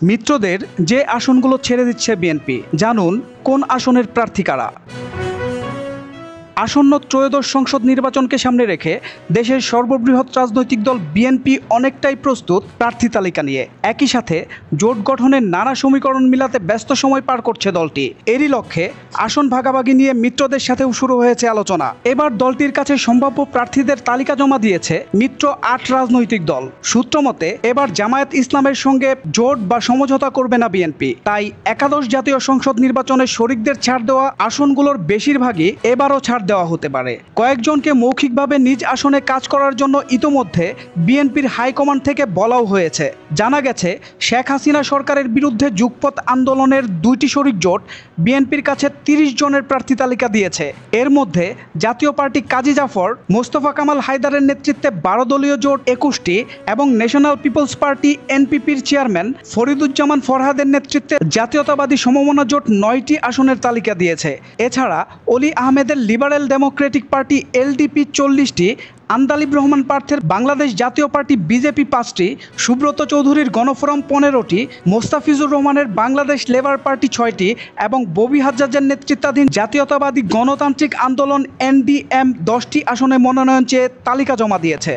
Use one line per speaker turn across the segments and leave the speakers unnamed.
মিত্রদের যে আসনগুলো ছেড়ে দিচ্ছে বিএনপি, জানুন কোন আসনের প্রার্থী কারা। আসন্ন ত্রয়োদশ সংসদ নির্বাচনকে সামনে রেখে দেশের সর্ববৃহৎ রাজনৈতিক দল বিএনপি অনেকটাই প্রস্তুত প্রার্থী তালিকা নিয়ে। একই সাথে জোট গঠনের নানা সমীকরণ মিলাতে ব্যস্ত সময় পার করছে দলটি। এরই লক্ষ্যে আসন ভাগাভাগি নিয়ে মিত্রদের সাথেও শুরু হয়েছে আলোচনা। এবার দলটির কাছে সম্ভাব্য প্রার্থীদের তালিকা জমা দিয়েছে মিত্র ৮ রাজনৈতিক দল। সূত্রমতে এবার জামায়াত ইসলামের সঙ্গে জোট বা সমঝোতা করবে না বিএনপি। তাই একাদশ জাতীয় সংসদ নির্বাচনে শরিকদের ছাড় দেওয়া আসনগুলোর বেশিরভাগই এবারও ছাড় দেওয়া হতে পারে। কয়েকজনকে মৌখিকভাবে নিজ আসনে কাজ করার জন্য ইতোমধ্যে বিএনপির হাইকমান্ড থেকে বলাও হয়েছে। জানা গেছে, শেখ হাসিনা সরকারের বিরুদ্ধে যুগপৎ আন্দোলনের 2টি শরিক জোট বিএনপির কাছে 30 জনের প্রার্থী তালিকা দিয়েছে। এর মধ্যে জাতীয় পার্টি কাজী জাফর, মোস্তফা কামাল হায়দারের নেতৃত্বে 12 দলীয় জোট 21টি এবং ন্যাশনাল পিপলস পার্টি এনপিপির চেয়ারম্যান ফরিদুজ্জামান ফরহাদের নেতৃত্বে জাতীয়তাবাদী সমমনা জোট 9টি আসনের তালিকা দিয়েছে। এছাড়া অলি আহমেদের লিবারেল ডেমোক্রেটিক পার্টি এলডিপি 40টি, আন্দালিব রহমান পার্থের বাংলাদেশ জাতীয় পার্টি বিজেপি 5টি, সুব্রত চৌধুরীর গণফোরাম 15টি, মোস্তাফিজুর রহমানের বাংলাদেশ লেবার পার্টি 6টি এবং ববি হাজ্জাজের নেতৃত্বাধীন জাতীয়তাবাদী গণতান্ত্রিক আন্দোলন এনডিএম 10টি আসনে মনোনয়ন চেয়ে তালিকা জমা দিয়েছে।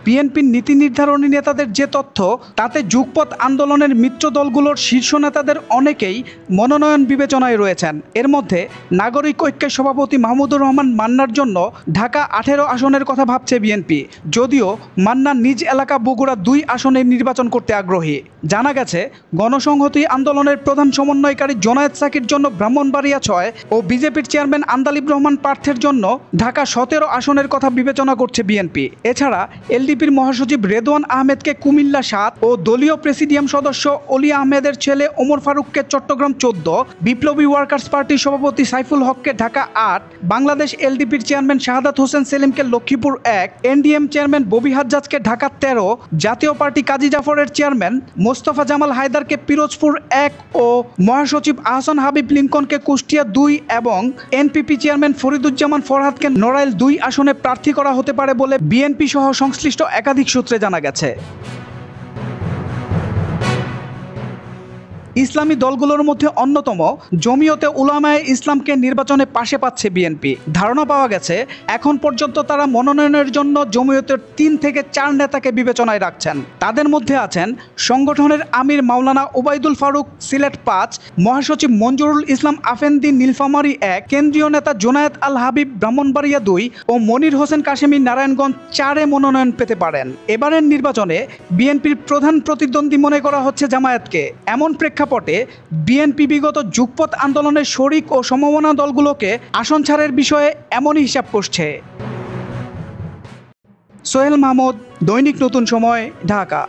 বিএনপির নীতি নির্ধারণী নেতাদের যে তথ্য, তাতে যুগপৎ আন্দোলনের মিত্র দলগুলোর শীর্ষ নেতাদের অনেকেই মনোনয়ন বিবেচনায় রয়েছেন। এর মধ্যে নাগরিক ঐক্যের সভাপতি মাহমুদুর রহমান মান্নার জন্য ঢাকা 18 আসনের কথা ভাবছে বিএনপি, যদিও মান্না নিজ এলাকা বগুড়া 2 আসনে নির্বাচন করতে আগ্রহী। জানা গেছে, গণসংহতি আন্দোলনের প্রধান সমন্বয়কারী জোনায়েদ সাকির জন্য ব্রাহ্মণবাড়িয়া 6 ও বিজেপির চেয়ারম্যান আন্দালিব রহমান পার্থের জন্য ঢাকা 17 আসনের কথা বিবেচনা করছে বিএনপি। এছাড়া এলডিপির মহাসচিব রেদওয়ান আহমেদকে কুমিল্লা 7 ও দলীয় প্রেসিডিয়াম সদস্য অলি আহমেদের ছেলে ওমর ফারুককে চট্টগ্রাম 14, বিপ্লবী ওয়ার্কার্স পার্টির সভাপতি সাইফুল হককে Dhaka 8, Bangladesh এলডিপির chairman Shahadat Hossain সেলিমকে Lakshmipur 1, NDM chairman Bobby হাজ্জাজকে Dhaka 13, জাতীয় পার্টি কাজী জাফরের চেয়ারম্যান মোস্তফা জামাল হায়দারকে পিরোজপুর 1 ও মহাসচিব আহসান হাবিব লিঙ্কনকে কুষ্টিয়া 2 এবং এনপিপি চেয়ারম্যান ফরিদুজ্জামান ফরহাদকে নড়াইল 2 আসনে প্রার্থী করা হতে পারে বলে বিএনপি সহ সংশ্লিষ্ট একাধিক সূত্রে জানা গেছে। ইসলামী দলগুলোর মধ্যে অন্যতম জমিয়তে উলামায়ে ইসলামকে নির্বাচনে পাশে পাচ্ছে বিএনপি। ধারণা পাওয়া গেছে, এখন পর্যন্ত তারা মনোনয়নের জন্য জমিয়তের 3 থেকে 4 নেতাকে বিবেচনায় রাখছেন। তাদের মধ্যে আছেন সংগঠনের আমির মাওলানা ওবায়দুল ফারুক সিলেট 5, মহাসচিব মঞ্জুরুল ইসলাম আফেন্দি নীলফামারী 1, কেন্দ্রীয় নেতা জোনায়েদ আল হাবিব ব্রাহ্মণবাড়িয়া 2 ও মনির হোসেন কাশেমি নারায়ণগঞ্জ 4-এ মনোনয়ন পেতে পারেন। এবারের নির্বাচনে বিএনপির প্রধান প্রতিদ্বন্দ্বী মনে করা হচ্ছে জামায়াতকে। এমন প্রেক্ষাপটে বিএনপি বিগত যুগপৎ আন্দোলনের শরিক ও সমমনা দলগুলোকে আসন ছাড়ের বিষয়ে এমনই হিসাব করছে। সোহেল মাহমুদ, দৈনিক নতুন সময়, ঢাকা।